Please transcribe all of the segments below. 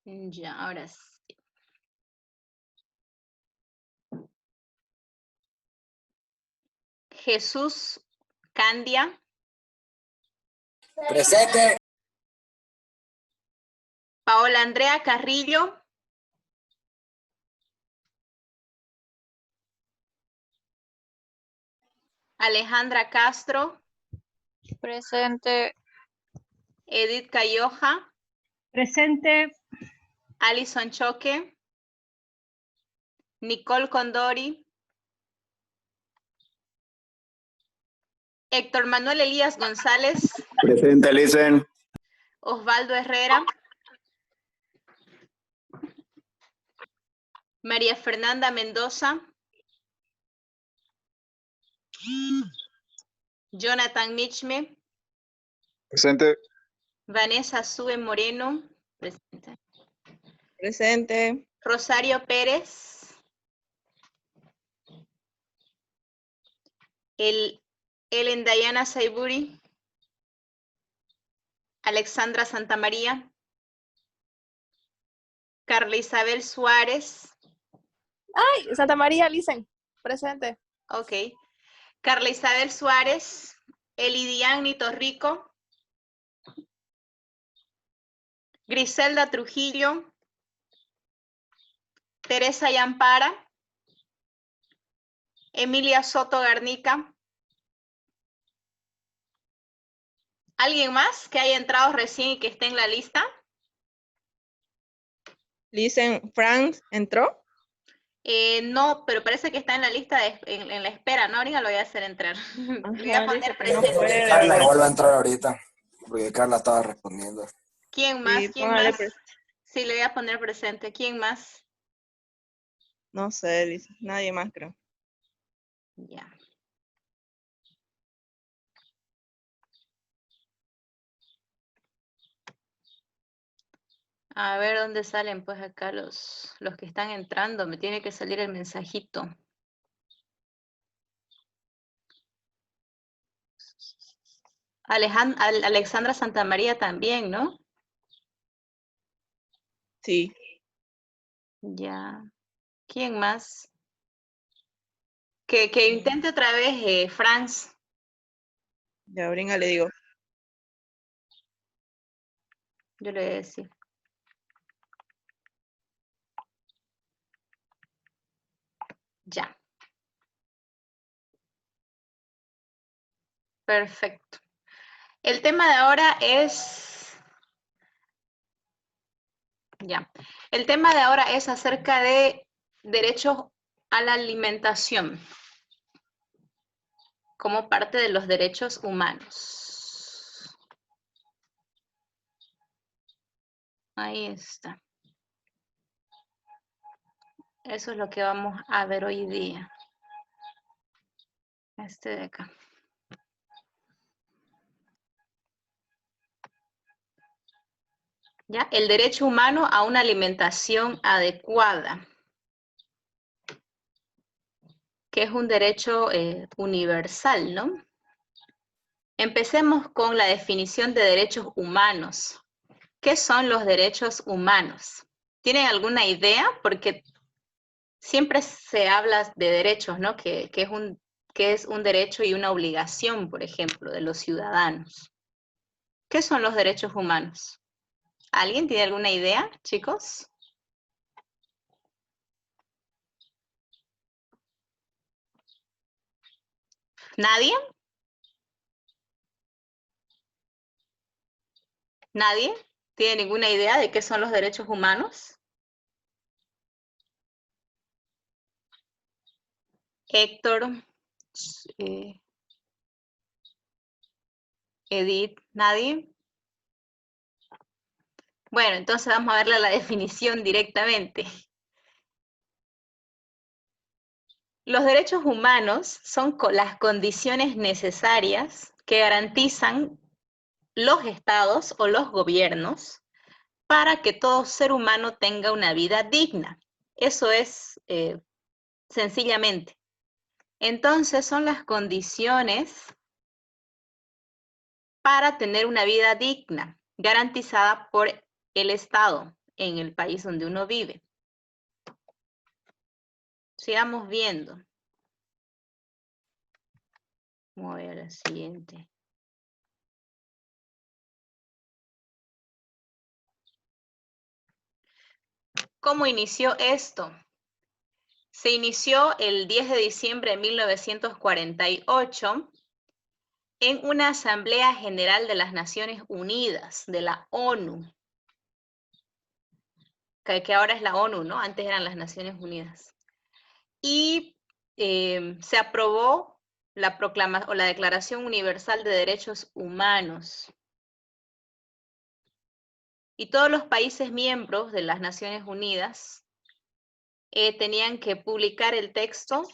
Ya, ahora sí. Jesús Candia. Presente. Paola Andrea Carrillo. Alejandra Castro. Presente. Edith Cayoja. Presente. Alison Choque. Nicole Condori. Héctor Manuel Elías González. Presente, listen. Osvaldo Herrera. María Fernanda Mendoza. Jonathan Michme. Presente. Vanessa Sue Moreno. Presente. Presente. Rosario Pérez. Ellen Dayana Saiburi. Alexandra Santamaría. Carla Isabel Suárez. Ay, Santa María, listen. Presente. Ok. Carla Isabel Suárez. Elidian Torrico. Griselda Trujillo. Teresa Yampara. Emilia Soto Garnica. ¿Alguien más que haya entrado recién y que esté en la lista? Listen, Frank, ¿entró? No, pero parece que está en la lista en la espera, ¿no? Ahorita lo voy a hacer entrar. Le voy a Ajá, poner dice que no presente. puede. Carla igual va a entrar ahorita, porque Carla estaba respondiendo. ¿Quién más? Sí, ¿Quién póngale más? Sí, le voy a poner presente. ¿Quién más? No sé, dice. Nadie más, creo. Ya. A ver dónde salen pues acá los que están entrando. Me tiene que salir el mensajito. Alexandra Santamaría también, ¿no? Sí. Ya. ¿Quién más? Que intente otra vez, Franz. Ya, ahorita le digo. Yo le voy a decir. Ya. Perfecto. El tema de ahora es... Ya. El tema de ahora es acerca de derechos a la alimentación como parte de los derechos humanos. Ahí está. Eso es lo que vamos a ver hoy día. Este de acá. ¿Ya? El derecho humano a una alimentación adecuada, que es un derecho universal, ¿no? Empecemos con la definición de derechos humanos. ¿Qué son los derechos humanos? ¿Tienen alguna idea? Porque siempre se habla de derechos, ¿no? Que es un derecho y una obligación, por ejemplo, de los ciudadanos. ¿Qué son los derechos humanos? ¿Alguien tiene alguna idea, chicos? ¿Nadie? ¿Nadie tiene ninguna idea de qué son los derechos humanos? Héctor, Edith, ¿nadie? Bueno, entonces vamos a verle la definición directamente. Los derechos humanos son las condiciones necesarias que garantizan los estados o los gobiernos para que todo ser humano tenga una vida digna. Eso es sencillamente. Entonces son las condiciones para tener una vida digna, garantizada por el Estado, en el país donde uno vive. Sigamos viendo. Voy a la siguiente. ¿Cómo inició esto? Se inició el 10 de diciembre de 1948 en una Asamblea General de las Naciones Unidas, de la ONU, que ahora es la ONU, ¿no? Antes eran las Naciones Unidas. Y se aprobó la Declaración Universal de Derechos Humanos. Y todos los países miembros de las Naciones Unidas tenían que publicar el texto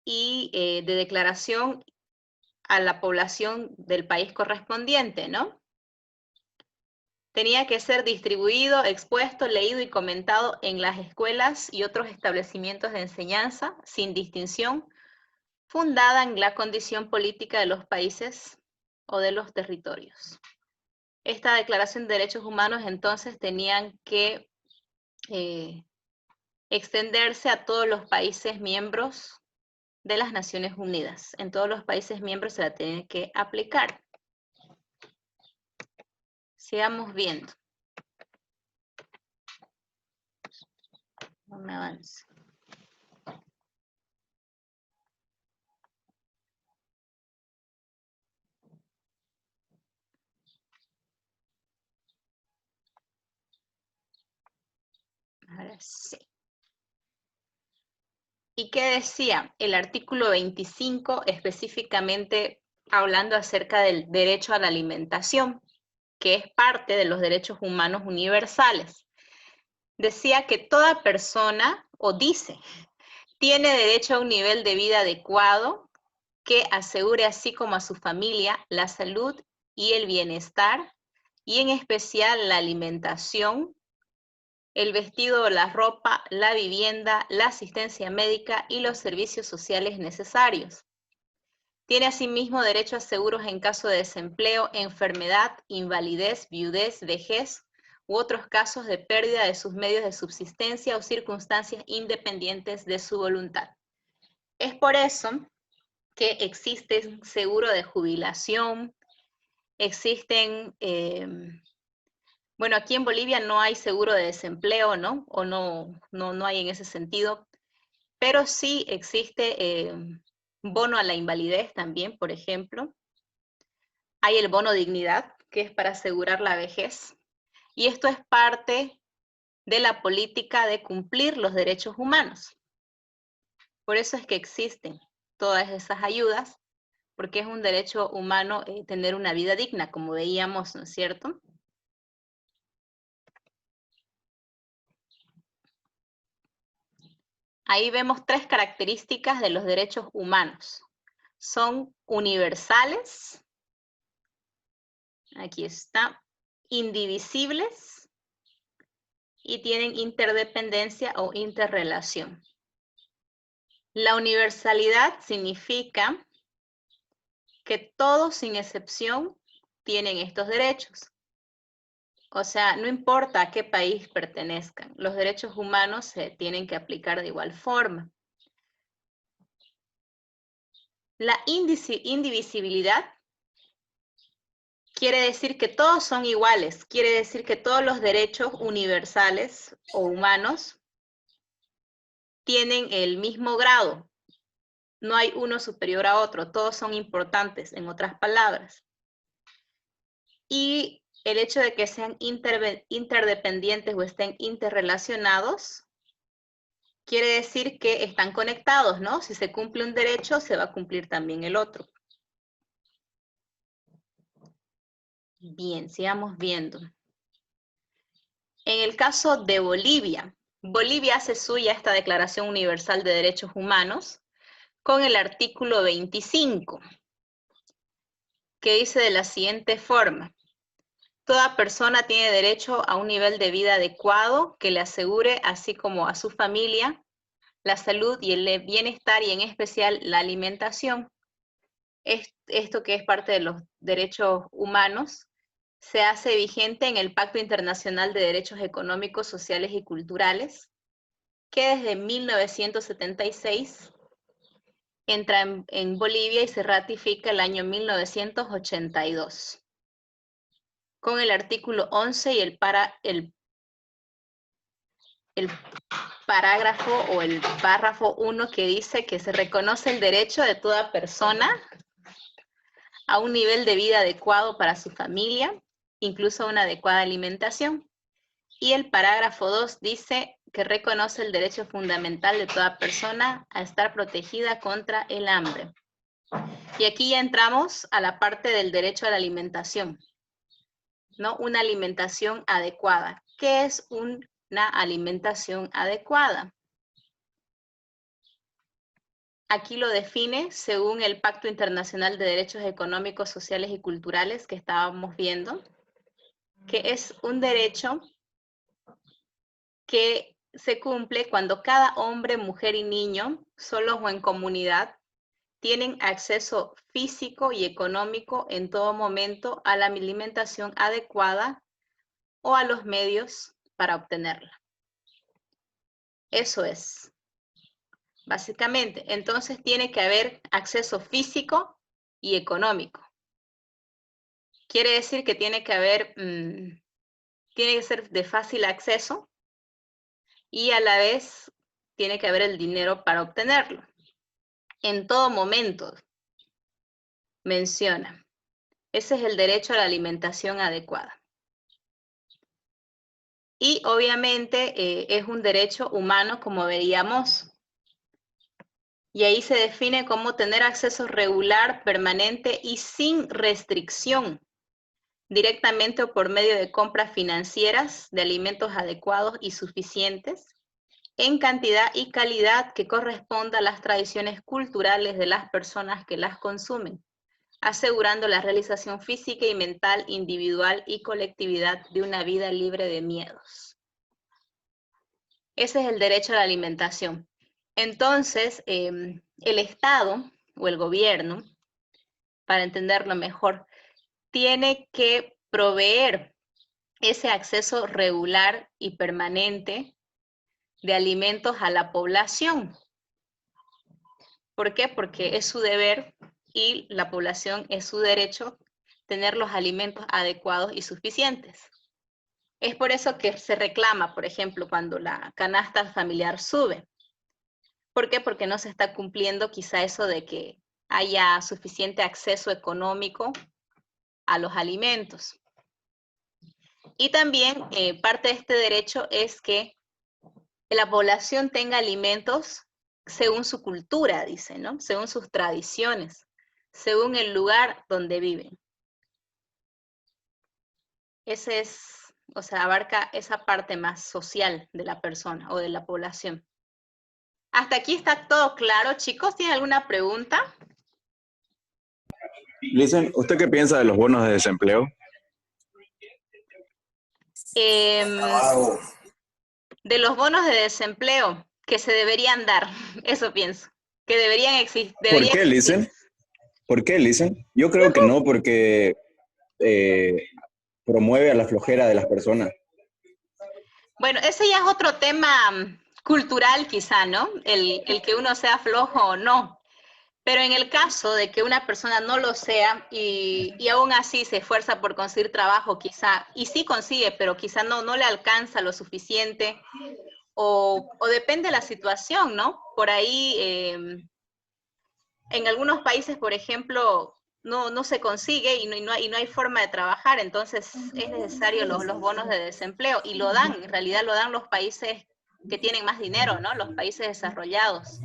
y de declaración a la población del país correspondiente, ¿no? Tenía que ser distribuido, expuesto, leído y comentado en las escuelas y otros establecimientos de enseñanza, sin distinción, fundada en la condición política de los países o de los territorios. Esta Declaración de Derechos Humanos entonces tenían que extenderse a todos los países miembros de las Naciones Unidas. En todos los países miembros se la tiene que aplicar. Sigamos viendo. No me avance. Ahora sí. ¿Y qué decía? El artículo 25, específicamente hablando acerca del derecho a la alimentación, que es parte de los derechos humanos universales. Decía que toda persona, o dice, tiene derecho a un nivel de vida adecuado que asegure así como a su familia la salud y el bienestar, y en especial la alimentación, el vestido o la ropa, la vivienda, la asistencia médica y los servicios sociales necesarios. Tiene asimismo derecho a seguros en caso de desempleo, enfermedad, invalidez, viudez, vejez u otros casos de pérdida de sus medios de subsistencia o circunstancias independientes de su voluntad. Es por eso que existe un seguro de jubilación, existen... bueno, aquí en Bolivia no hay seguro de desempleo, ¿no? O no hay en ese sentido, pero sí existe bono a la invalidez también, por ejemplo. Hay el bono dignidad, que es para asegurar la vejez. Y esto es parte de la política de cumplir los derechos humanos. Por eso es que existen todas esas ayudas, porque es un derecho humano tener una vida digna, como veíamos, ¿no es cierto? Ahí vemos tres características de los derechos humanos. Son universales, aquí está, indivisibles y tienen interdependencia o interrelación. La universalidad significa que todos sin excepción tienen estos derechos. O sea, no importa a qué país pertenezcan, los derechos humanos se tienen que aplicar de igual forma. La indivisibilidad quiere decir que todos son iguales, quiere decir que todos los derechos universales o humanos tienen el mismo grado. No hay uno superior a otro, todos son importantes, en otras palabras. Y el hecho de que sean interdependientes o estén interrelacionados, quiere decir que están conectados, ¿no? Si se cumple un derecho, se va a cumplir también el otro. Bien, sigamos viendo. En el caso de Bolivia, Bolivia hace suya esta Declaración Universal de Derechos Humanos con el artículo 25, que dice de la siguiente forma: toda persona tiene derecho a un nivel de vida adecuado que le asegure, así como a su familia, la salud y el bienestar y en especial la alimentación. Esto que es parte de los derechos humanos se hace vigente en el Pacto Internacional de Derechos Económicos, Sociales y Culturales, que desde 1976 entra en Bolivia y se ratifica el año 1982, con el artículo 11 y el parágrafo o el párrafo 1 que dice que se reconoce el derecho de toda persona a un nivel de vida adecuado para su familia, incluso una adecuada alimentación. Y el parágrafo 2 dice que reconoce el derecho fundamental de toda persona a estar protegida contra el hambre. Y aquí ya entramos a la parte del derecho a la alimentación, ¿no? Una alimentación adecuada. ¿Qué es una alimentación adecuada? Aquí lo define según el Pacto Internacional de Derechos Económicos, Sociales y Culturales que estábamos viendo, que es un derecho que se cumple cuando cada hombre, mujer y niño, solos o en comunidad, tienen acceso físico y económico en todo momento a la alimentación adecuada o a los medios para obtenerla. Eso es, básicamente. Entonces tiene que haber acceso físico y económico. Quiere decir que tiene que haber, tiene que ser de fácil acceso y a la vez tiene que haber el dinero para obtenerlo. En todo momento, menciona. Ese es el derecho a la alimentación adecuada. Y obviamente es un derecho humano, como veíamos. Y ahí se define como tener acceso regular, permanente y sin restricción, directamente o por medio de compras financieras de alimentos adecuados y suficientes, en cantidad y calidad que corresponda a las tradiciones culturales de las personas que las consumen, asegurando la realización física y mental, individual y colectividad de una vida libre de miedos. Ese es el derecho a la alimentación. Entonces, el Estado o el gobierno, para entenderlo mejor, tiene que proveer ese acceso regular y permanente de alimentos a la población. ¿Por qué? Porque es su deber y la población es su derecho tener los alimentos adecuados y suficientes. Es por eso que se reclama, por ejemplo, cuando la canasta familiar sube. ¿Por qué? Porque no se está cumpliendo quizá eso de que haya suficiente acceso económico a los alimentos. Y también parte de este derecho es que la población tenga alimentos según su cultura, dice, ¿no? Según sus tradiciones, según el lugar donde viven. Ese es, o sea, abarca esa parte más social de la persona o de la población. ¿Hasta aquí está todo claro, chicos? ¿Tienen alguna pregunta? Listen, ¿usted qué piensa de los bonos de desempleo? Trabajo. De los bonos de desempleo que se deberían dar, eso pienso, que deberían existir. ¿Por qué, Listen? ¿Por qué, Listen? Yo creo que no, porque promueve a la flojera de las personas. Bueno, ese ya es otro tema cultural quizá, ¿no? El que uno sea flojo o no. Pero en el caso de que una persona no lo sea y aún así se esfuerza por conseguir trabajo quizá, y sí consigue, pero quizá no le alcanza lo suficiente, o depende de la situación, ¿no? Por ahí, en algunos países, por ejemplo, no se consigue y no hay forma de trabajar, entonces es necesario los bonos de desempleo, y lo dan, en realidad lo dan los países que tienen más dinero, ¿no? Los países desarrollados.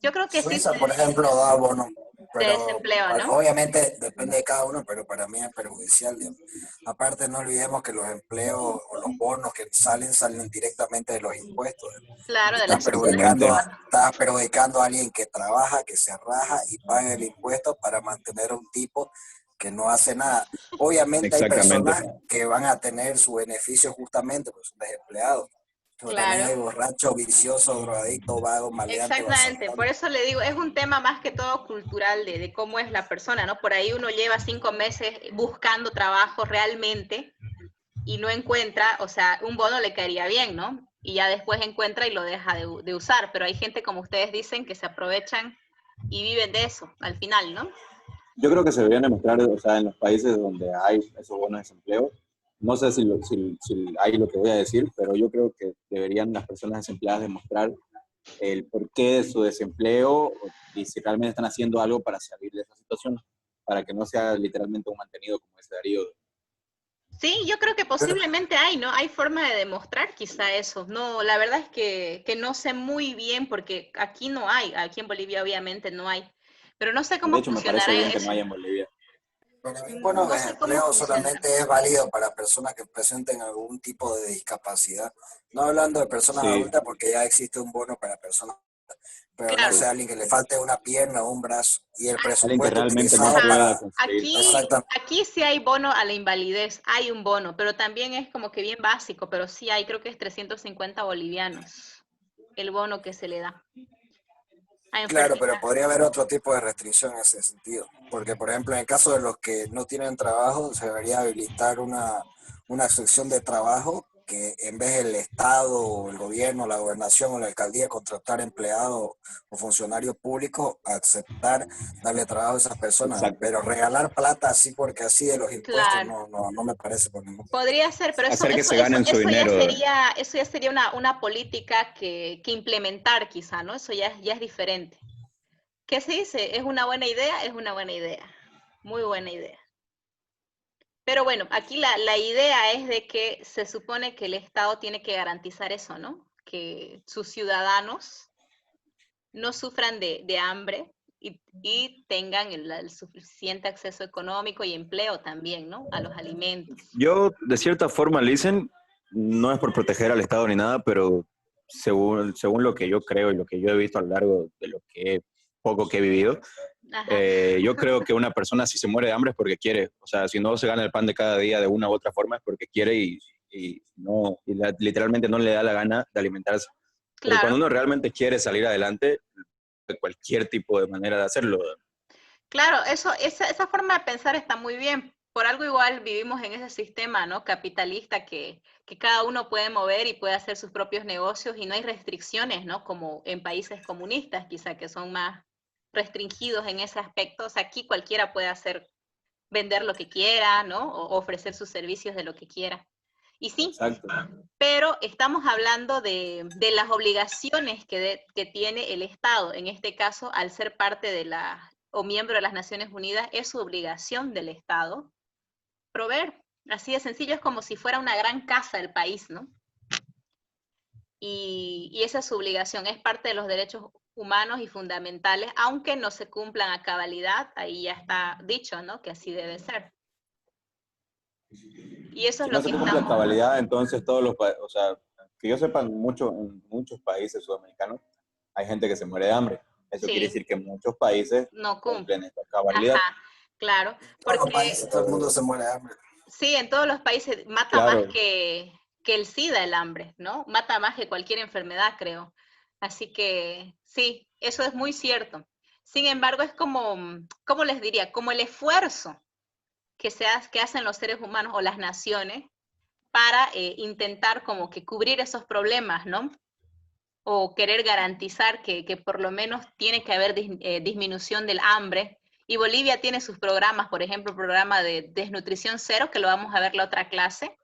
Yo creo que Suiza, sí, por ejemplo, da bono, de pero desempleo, ¿no? obviamente depende de cada uno, pero para mí es perjudicial, digamos. Aparte, no olvidemos que los empleos o los bonos que salen directamente de los impuestos. Claro, de Estás las personas. perjudicando a alguien que trabaja, que se raja y paga el impuesto para mantener a un tipo que no hace nada. Obviamente hay Exactamente. personas que van a tener su beneficio justamente porque son desempleados. Pero también hay Claro. borrachos, viciosos, drogadictos, vagos, maleantes, Exactamente, por asaltantes. eso le digo, es un tema más que todo cultural de cómo es la persona, ¿no? Por ahí uno lleva 5 meses buscando trabajo realmente y no encuentra, o sea, un bono le caería bien, ¿no? Y ya después encuentra y lo deja de usar, pero hay gente, como ustedes dicen, que se aprovechan y viven de eso al final, ¿no? Yo creo que se deberían demostrar, o sea, en los países donde hay esos bonos de desempleo, no sé si hay lo que voy a decir, pero yo creo que deberían las personas desempleadas demostrar el porqué de su desempleo y si realmente están haciendo algo para salir de esa situación, para que no sea literalmente un mantenido como ese Darío. Sí, yo creo que Pero, posiblemente hay, ¿no? Hay forma de demostrar quizá eso. No, la verdad es que no sé muy bien porque aquí no hay, aquí en Bolivia obviamente no hay, pero no sé De cómo hecho, me parece funcionará bien que no eso. haya en Bolivia. para mí, bueno, No sé cómo desempleo funcionará. solamente es válido para personas que presenten algún tipo de discapacidad. No hablando de personas Sí, adultas porque ya existe un bono para personas, pero no Claro. sé, sí. alguien que le falte una pierna o un brazo y el Alguien que presupuesto realmente no utilizado pueda Ajá. para... conseguir Aquí, trabajo. Exactamente. aquí sí hay bono a la invalidez, hay un bono, pero también es como que bien básico, pero sí hay, creo que es 350 bolivianos el bono que se le da a Claro, pero enfermedad. podría haber otro tipo de restricción en ese sentido. Porque, por ejemplo, en el caso de los que no tienen trabajo, se debería habilitar una sección de trabajo que en vez del Estado o el gobierno, la gobernación o la alcaldía contratar empleados o funcionarios públicos, aceptar darle trabajo a esas personas. Exacto. Pero regalar plata así porque así de los impuestos Claro. no me parece por ningún motivo. Podría ser, pero Hacer que se ganen su dinero. eso ya sería una política que implementar quizá, ¿no? Eso ya es diferente. ¿Qué se dice? ¿Es una buena idea? Es una buena idea. Muy buena idea. Pero bueno, aquí la idea es de que se supone que el Estado tiene que garantizar eso, ¿no? Que sus ciudadanos no sufran de hambre y tengan el suficiente acceso económico y empleo también, ¿no? A los alimentos. Yo, de cierta forma, Listen, no es por proteger al Estado ni nada, pero según lo que yo creo y lo que yo he visto a lo largo de lo que poco que he vivido, Ajá, yo creo que una persona si se muere de hambre es porque quiere. O sea, si no se gana el pan de cada día de una u otra forma es porque quiere y literalmente no le da la gana de alimentarse. Porque cuando claro. uno realmente quiere salir adelante, de cualquier tipo de manera de hacerlo. Claro, esa forma de pensar está muy bien. Por algo igual vivimos en ese sistema, ¿no? Capitalista que cada uno puede mover y puede hacer sus propios negocios y no hay restricciones, ¿no? Como en países comunistas, quizá que son más restringidos en ese aspecto. O sea, aquí cualquiera puede hacer, vender lo que quiera, ¿no? O ofrecer sus servicios de lo que quiera. Y sí, Exacto. pero estamos hablando de las obligaciones que tiene el Estado. En este caso, al ser parte de o miembro de las Naciones Unidas, es su obligación del Estado proveer. Así de sencillo, es como si fuera una gran casa del país, ¿no? Y esa es su obligación, es parte de los derechos humanos y fundamentales, aunque no se cumplan a cabalidad, ahí ya está dicho, ¿no? Que así debe ser. Y eso es Si no lo se que cumple a estamos. cabalidad, entonces o sea, que yo sepa, en muchos países sudamericanos hay gente que se muere de hambre. Eso quiere Sí, decir que muchos países no cumple. cumplen esta cabalidad. Ajá, claro, Todos los porque países, todo el mundo se muere de hambre. sí, en todos los países mata más Claro, que el SIDA el hambre, ¿no? Mata más que cualquier enfermedad, creo. Así que sí, eso es muy cierto. Sin embargo, es como, ¿cómo les diría? Como el esfuerzo que hacen los seres humanos o las naciones para intentar como que cubrir esos problemas, ¿no? O querer garantizar que por lo menos tiene que haber disminución del hambre. Y Bolivia tiene sus programas, por ejemplo, el programa de desnutrición cero, que lo vamos a ver la otra clase,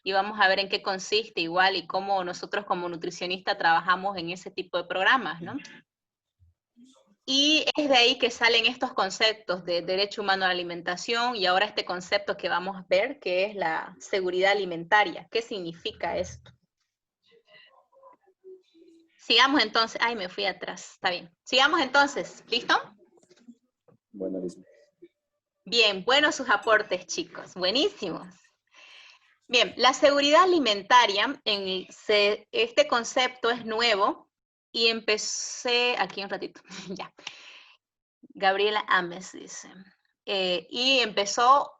y vamos a ver en qué consiste igual y cómo nosotros como nutricionistas trabajamos en ese tipo de programas, ¿no? Y es de ahí que salen estos conceptos de derecho humano a la alimentación y ahora este concepto que vamos a ver, que es la seguridad alimentaria. ¿Qué significa esto? Sigamos entonces. Ay, me fui atrás. Está bien. Sigamos entonces. ¿Listo? bueno, dice. Bien, buenos sus aportes, chicos. Buenísimos. Bien, la seguridad alimentaria, este concepto es nuevo y empecé, aquí un ratito, ya. Gabriela Ames dice. Y empezó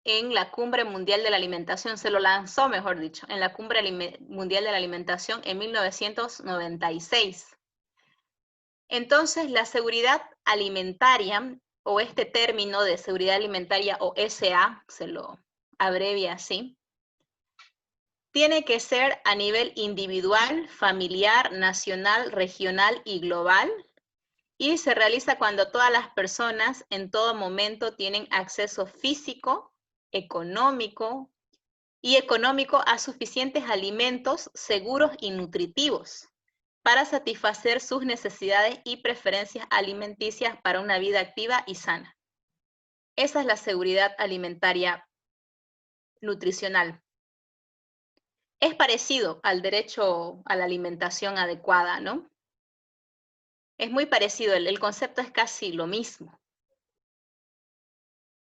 en la Cumbre Mundial de la Alimentación, se lo lanzó, mejor dicho, en la Cumbre Mundial de la Alimentación en 1996. Entonces, la seguridad alimentaria, o este término de seguridad alimentaria, o SA, se lo abrevia así, tiene que ser a nivel individual, familiar, nacional, regional y global, y se realiza cuando todas las personas en todo momento tienen acceso físico, económico a suficientes alimentos seguros y nutritivos para satisfacer sus necesidades y preferencias alimenticias para una vida activa y sana. Esa es la seguridad alimentaria nutricional. Es parecido al derecho a la alimentación adecuada, ¿no? Es muy parecido, el concepto es casi lo mismo.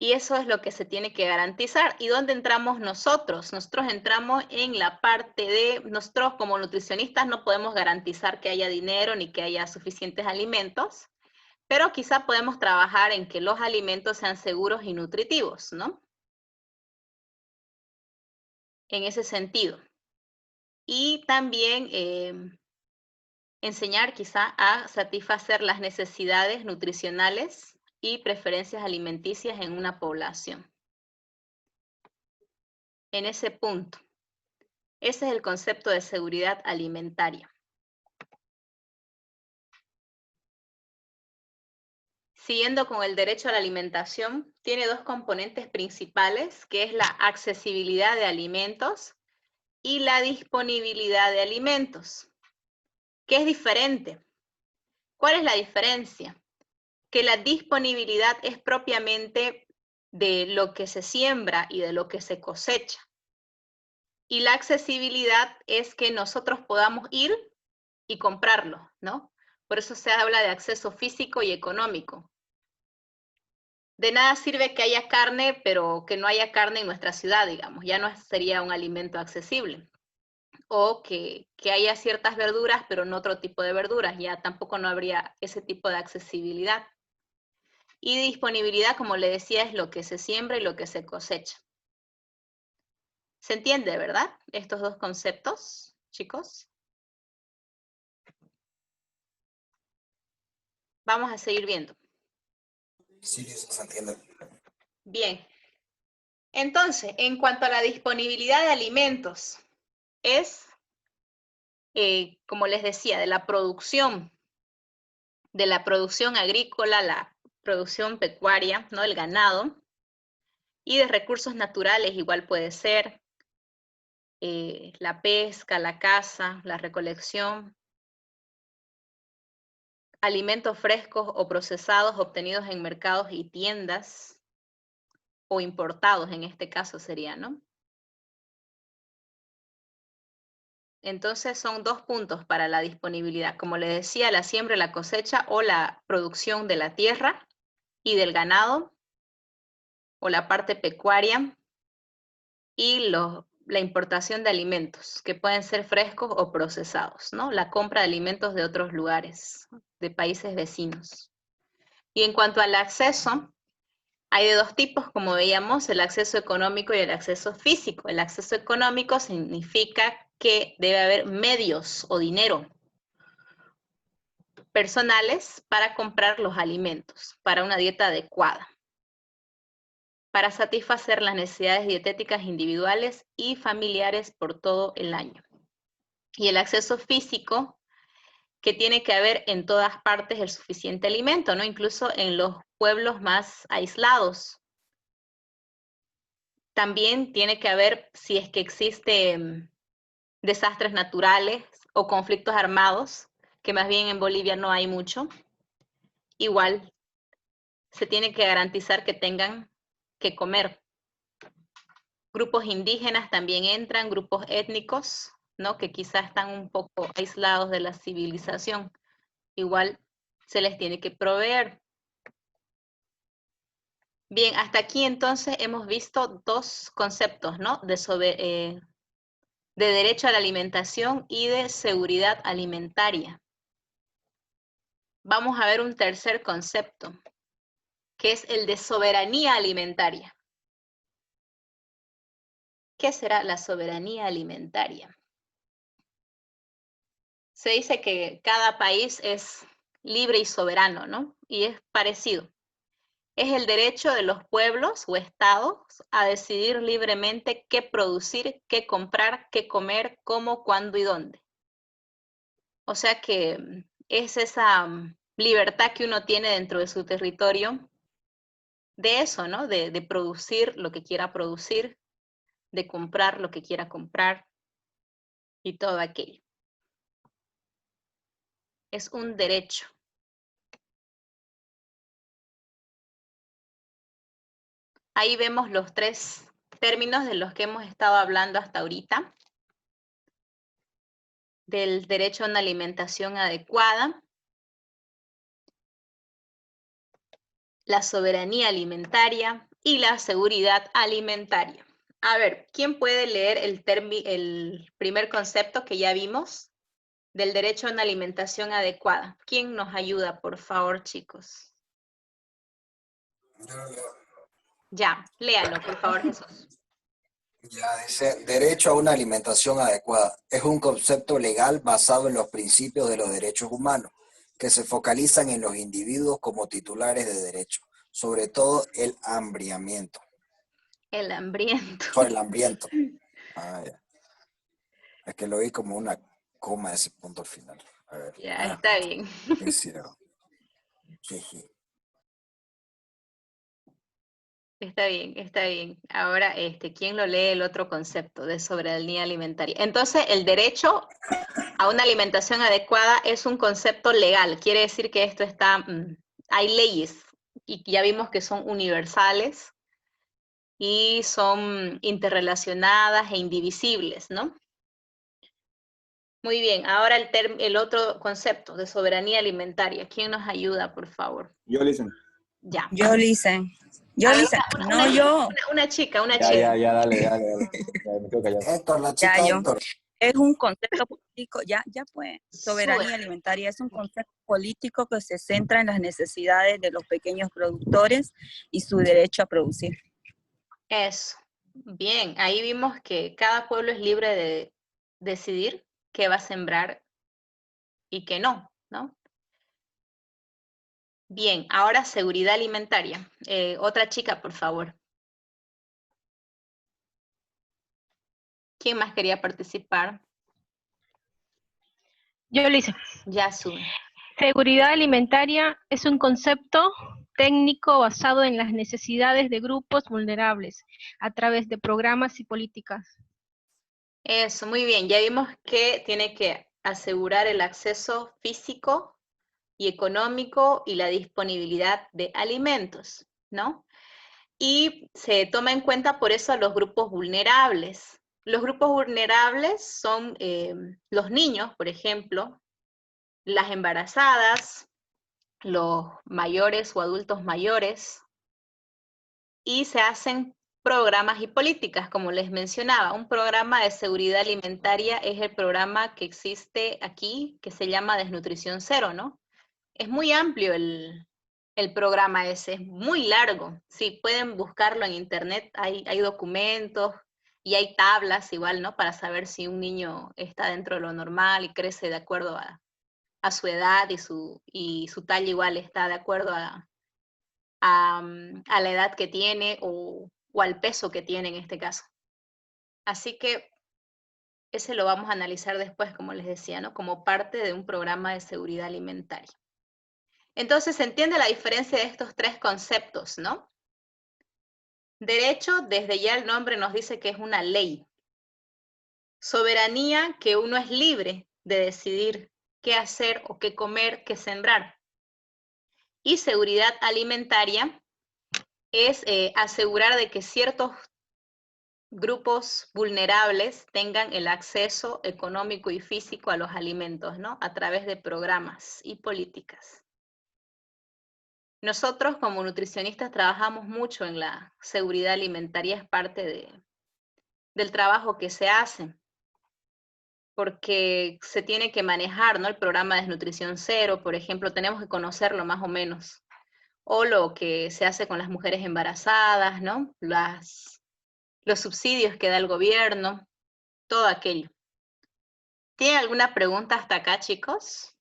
Y eso es lo que se tiene que garantizar. ¿Y dónde entramos nosotros? Nosotros entramos en la parte de, nosotros como nutricionistas no podemos garantizar que haya dinero ni que haya suficientes alimentos, pero quizá podemos trabajar en que los alimentos sean seguros y nutritivos, ¿no? En ese sentido. Y también enseñar quizá a satisfacer las necesidades nutricionales y preferencias alimenticias en una población. En ese punto. Ese es el concepto de seguridad alimentaria. Siguiendo con el derecho a la alimentación, tiene dos componentes principales, que es la accesibilidad de alimentos y la disponibilidad de alimentos. ¿Qué es diferente? ¿Cuál es la diferencia? Que la disponibilidad es propiamente de lo que se siembra y de lo que se cosecha. Y la accesibilidad es que nosotros podamos ir y comprarlo, ¿no? Por eso se habla de acceso físico y económico. De nada sirve que haya carne, pero que no haya carne en nuestra ciudad, digamos. Ya no sería un alimento accesible. O que haya ciertas verduras, pero no otro tipo de verduras. Ya tampoco no habría ese tipo de accesibilidad. Y disponibilidad, como le decía, es lo que se siembra y lo que se cosecha. ¿Se entiende, verdad? Estos dos conceptos, chicos. Vamos a seguir viendo. Sí, se entiende. Bien. Entonces, en cuanto a la disponibilidad de alimentos, es, como les decía, de la producción agrícola, la producción pecuaria, ¿no? El ganado, y de recursos naturales igual puede ser, la pesca, la caza, la recolección, alimentos frescos o procesados obtenidos en mercados y tiendas, o importados en este caso sería, ¿no? Entonces son dos puntos para la disponibilidad. Como les decía, la siembra, la cosecha o la producción de la tierra y del ganado, o la parte pecuaria, y la importación de alimentos, que pueden ser frescos o procesados, ¿no? La compra de alimentos de otros lugares, de países vecinos. Y en cuanto al acceso, hay de dos tipos, como veíamos, el acceso económico y el acceso físico. El acceso económico significa que debe haber medios o dinero personales para comprar los alimentos, para una dieta adecuada, para satisfacer las necesidades dietéticas individuales y familiares por todo el año. Y el acceso físico, que tiene que haber en todas partes el suficiente alimento, ¿no? Incluso en los pueblos más aislados. También tiene que haber, si es que existen desastres naturales o conflictos armados, que más bien en Bolivia no hay mucho, igual se tiene que garantizar que tengan que comer. Grupos indígenas también entran, grupos étnicos, ¿no? Que quizás están un poco aislados de la civilización. Igual se les tiene que proveer. Bien, hasta aquí entonces hemos visto dos conceptos, ¿no? De derecho a la alimentación y de seguridad alimentaria. Vamos a ver un tercer concepto, que es el de soberanía alimentaria. ¿Qué será la soberanía alimentaria? Se dice que cada país es libre y soberano, ¿no? Y es parecido. Es el derecho de los pueblos o estados a decidir libremente qué producir, qué comprar, qué comer, cómo, cuándo y dónde. O sea que es esa libertad que uno tiene dentro de su territorio de eso, ¿no? De producir lo que quiera producir, de comprar lo que quiera comprar y todo aquello. Es un derecho. Ahí vemos los tres términos de los que hemos estado hablando hasta ahorita. Del derecho a una alimentación adecuada, la soberanía alimentaria y la seguridad alimentaria. A ver, ¿quién puede leer el primer concepto que ya vimos del derecho a una alimentación adecuada? ¿Quién nos ayuda, por favor, chicos? Ya, léalo, por favor, Jesús. Ya dice, derecho a una alimentación adecuada. Es un concepto legal basado en los principios de los derechos humanos, que se focalizan en los individuos como titulares de derechos, sobre todo el hambriamiento. El hambriento. El hambriento. Ah, ya. Es que lo vi como una coma ese punto al final. A ver. Ya, está bien. ¿Qué hicieron? Jeje. Está bien, está bien. Ahora, ¿quién lo lee el otro concepto de soberanía alimentaria? Entonces, el derecho a una alimentación adecuada es un concepto legal. Quiere decir que esto está, hay leyes y ya vimos que son universales y son interrelacionadas e indivisibles, ¿no? Muy bien, ahora el otro concepto de soberanía alimentaria. ¿Quién nos ayuda, por favor? Yo, listen. Ya. Yo, Listen. Yo, A ver, Listen. No, yo. Una chica, una Ya, chica. ya, dale. Ya, me quedo callado. Héctor, la Ya, chica yo. Héctor. Es un concepto político, ya pues, soberanía Sube. alimentaria es un concepto político que se centra en las necesidades de los pequeños productores y su derecho a producir. Eso. Bien, ahí vimos que cada pueblo es libre de decidir qué va a sembrar y qué no, ¿no? Bien, ahora seguridad alimentaria. Otra chica, por favor. ¿Quién más quería participar? Yo lo hice. Ya sube. Seguridad alimentaria es un concepto técnico basado en las necesidades de grupos vulnerables a través de programas y políticas. Eso, muy bien. Ya vimos que tiene que asegurar el acceso físico y económico y la disponibilidad de alimentos, ¿no? Y se toma en cuenta por eso a los grupos vulnerables. Los grupos vulnerables son los niños, por ejemplo, las embarazadas, los mayores o adultos mayores, y se hacen programas y políticas, como les mencionaba. Un programa de seguridad alimentaria es el programa que existe aquí, que se llama Desnutrición Cero, ¿no? Es muy amplio el programa ese, es muy largo. Sí, pueden buscarlo en internet, hay documentos y hay tablas igual, ¿no? Para saber si un niño está dentro de lo normal y crece de acuerdo a su edad y su talla igual está de acuerdo a la edad que tiene o al peso que tiene en este caso. Así que ese lo vamos a analizar después, como les decía, ¿no? Como parte de un programa de seguridad alimentaria. Entonces, se entiende la diferencia de estos tres conceptos, ¿no? Derecho, desde ya el nombre nos dice que es una ley. Soberanía, que uno es libre de decidir qué hacer o qué comer, qué sembrar. Y seguridad alimentaria es asegurar de que ciertos grupos vulnerables tengan el acceso económico y físico a los alimentos, ¿no? A través de programas y políticas. Nosotros como nutricionistas trabajamos mucho en la seguridad alimentaria, es parte del trabajo que se hace, porque se tiene que manejar, ¿no? El programa de Desnutrición Cero, por ejemplo, tenemos que conocerlo más o menos, o lo que se hace con las mujeres embarazadas, ¿no? los subsidios que da el gobierno, todo aquello. ¿Tienen alguna pregunta hasta acá, chicos?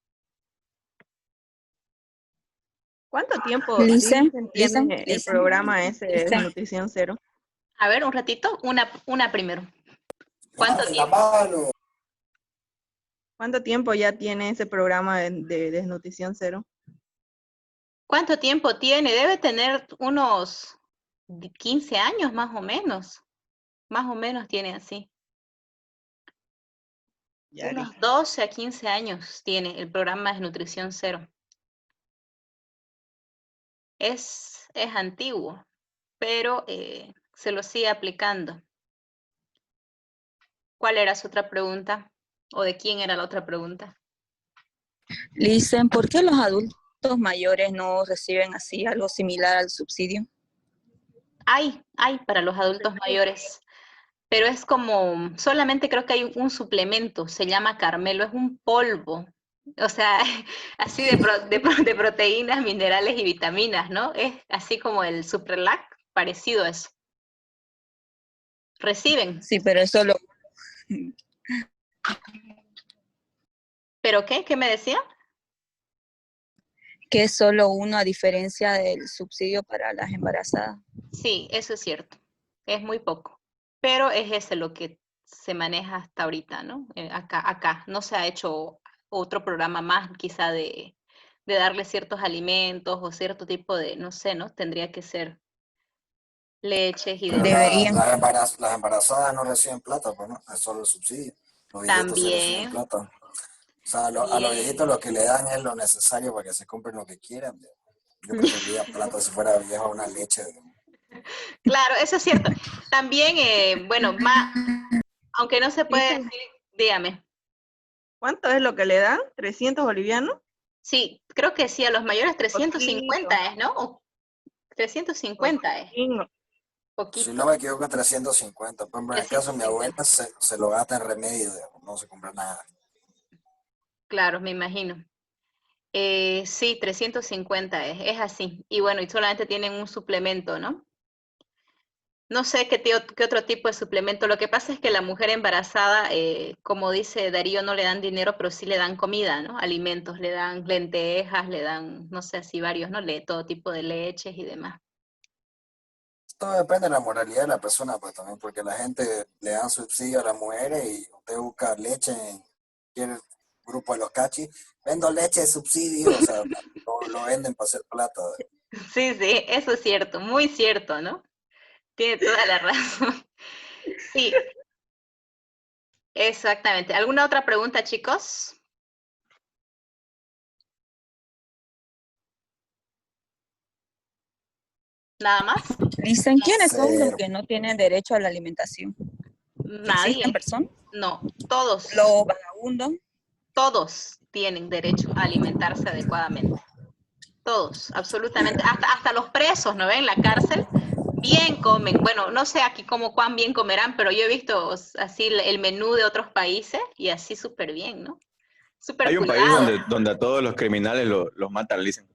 ¿Cuánto tiempo Listen, tiene el listen, programa ese de listen. Nutrición Cero? A ver, un ratito, una primero. ¿Cuánto Levanten la tiempo? mano. ¿Cuánto tiempo ya tiene ese programa de Desnutrición Cero? ¿Cuánto tiempo tiene? Debe tener unos 15 años más o menos. Más o menos tiene así. Yari. Unos 12 a 15 años tiene el programa de Nutrición Cero. Es antiguo, pero se lo sigue aplicando. ¿Cuál era su otra pregunta? ¿O de quién era la otra pregunta? Listen, ¿por qué los adultos mayores no reciben así algo similar al subsidio? Hay para los adultos mayores, pero es como, solamente creo que hay un suplemento, se llama Carmelo, es un polvo. O sea, así de proteínas, minerales y vitaminas, ¿no? Es así como el Suprelac, parecido a eso. Reciben. Sí, pero eso lo... ¿Pero qué? ¿Qué me decía? que es solo uno a diferencia del subsidio para las embarazadas. Sí, eso es cierto. Es muy poco. Pero es ese lo que se maneja hasta ahorita, ¿no? Acá. No se ha hecho otro programa más, quizá de darle ciertos alimentos o cierto tipo de, no sé, ¿no? Tendría que ser leches y Pero demás. Deberían. las embarazadas no reciben plata, pues no, es solo el subsidio. Los viejitos sí reciben También, plata. O sea, a los bien. viejitos lo que le dan es lo necesario para que se compren lo que quieran. Yo preferiría plata si fuera viejo una leche. Claro, eso es cierto. También, bueno, aunque no se puede Dicen, decir, dígame. ¿cuánto es lo que le dan? ¿300 bolivianos? Sí, creo que sí, a los mayores Poquito, 350 es, ¿no? O 350 es, poquito. Si no poquito. me equivoco, 350. Por ejemplo, en el caso de mi abuela 350. se lo gasta en remedio, digamos, no se compra nada. Claro, me imagino. Sí, 350 es así. Y bueno, y solamente tienen un suplemento, ¿no? No sé qué otro tipo de suplemento. Lo que pasa es que la mujer embarazada, como dice Darío, no le dan dinero, pero sí le dan comida, ¿no? Alimentos, le dan lentejas, le dan, no sé, así varios, ¿no? Todo tipo de leches y demás. Todo depende de la moralidad de la persona, pues también, porque la gente le dan subsidio a las mujeres y usted busca leche en cualquier grupo de los cachis, vendo leche de subsidio, o sea, lo venden para hacer plata. Sí, sí, eso es cierto, muy cierto, ¿no? Tiene toda la razón. Sí, exactamente. ¿Alguna otra pregunta, chicos? ¿Nada más? Dicen, ¿quiénes son los Cero. que no tienen derecho a la alimentación? ¿Existen Nadie. personas? No, todos, Los vagabundos. todos tienen derecho a alimentarse adecuadamente. Todos, absolutamente. Hasta los presos, ¿no ven? En la cárcel, bien comen. Bueno, no sé aquí cuán bien comerán, pero yo he visto así el menú de otros países y así súper bien, ¿no? Súper Hay un país cuidado. donde a todos los criminales los matan, dicen.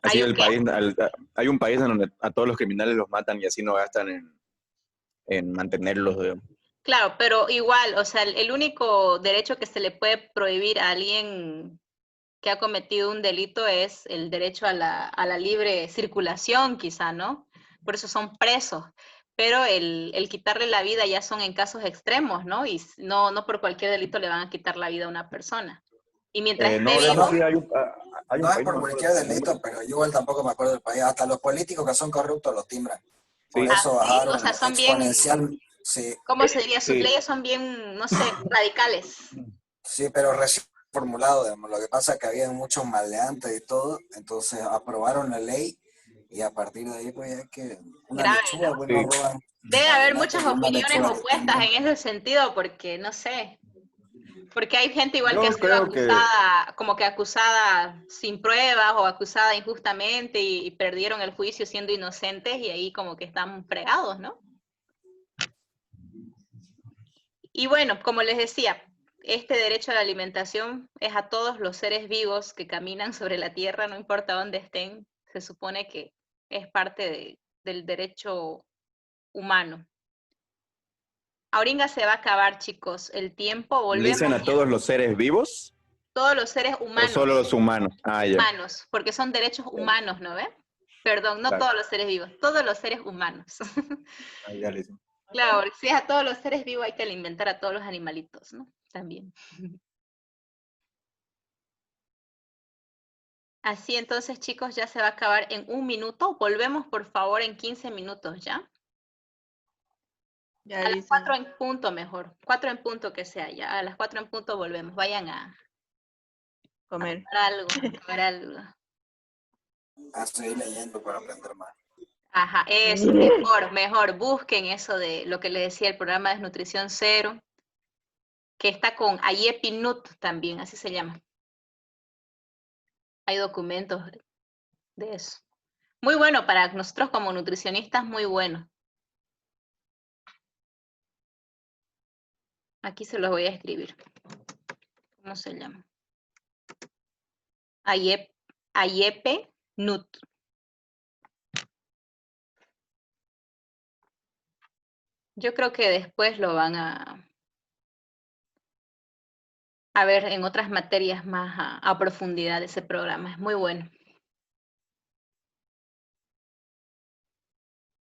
Así ¿Hay un el qué? país, hay un país en donde a todos los criminales los matan y así no gastan en mantenerlos, digamos. Claro, pero igual, o sea, el único derecho que se le puede prohibir a alguien que ha cometido un delito es el derecho a la libre circulación, quizá, ¿no? Por eso son presos. Pero el quitarle la vida ya son en casos extremos, ¿no? Y no por cualquier delito le van a quitar la vida a una persona. Y mientras esté No, de Eso hecho vivo, sí no, hay un no es país, no por me acuerdo cualquier el nombre. delito, pero yo igual tampoco me acuerdo del país. Hasta los políticos que son corruptos los timbran. Por Sí, eso así, o bajaron sea, son bien, exponencial. Sí, ¿cómo se diría? Sus sí. leyes son bien, no sé, radicales. sí, pero recién formulado, digamos. Lo que pasa es que había muchos maleantes y todo, entonces aprobaron la ley y a partir de ahí, pues ya que una Grave, lechuga, ¿no? pues no Sí. roban, Debe haber imagínate muchas que una opiniones lechuga te opuestas timbren. en ese sentido, porque no sé, porque hay gente igual que ha Yo sido creo que acusada, como que acusada sin pruebas o acusada injustamente y perdieron el juicio siendo inocentes y ahí como que están fregados, ¿no? Y bueno, como les decía, este derecho a la alimentación es a todos los seres vivos que caminan sobre la tierra, no importa dónde estén, se supone que es parte del derecho humano. Ahorita se va a acabar, chicos, el tiempo. Volvemos. ¿Dicen a todos los seres vivos? Todos los seres ¿O humanos. solo los humanos? Ah, ya. Humanos, porque son derechos humanos, ¿no ve? Perdón, no Claro. todos los seres vivos, todos los seres humanos. Ah, ya, Lisa. Claro, porque si es a todos los seres vivos hay que alimentar a todos los animalitos, ¿no? También. Así entonces, chicos, ya se va a acabar en 1 minuto. Volvemos, por favor, en 15 minutos, ¿ya? Ya A las dicen. 4 en punto mejor. 4 en punto que sea, ya. A las 4 en punto volvemos. Vayan a Comer. tomar algo, a comer algo. A seguir leyendo para aprender más. Ajá, eso, mejor, mejor. Busquen eso de lo que les decía, el programa de Nutrición Cero, que está con Ayepinut también, así se llama. Hay documentos de eso. Muy bueno para nosotros como nutricionistas, muy bueno. Aquí se los voy a escribir. ¿Cómo se llama? Ayepinut. Yo creo que después lo van a ver en otras materias más a profundidad ese programa. Es muy bueno.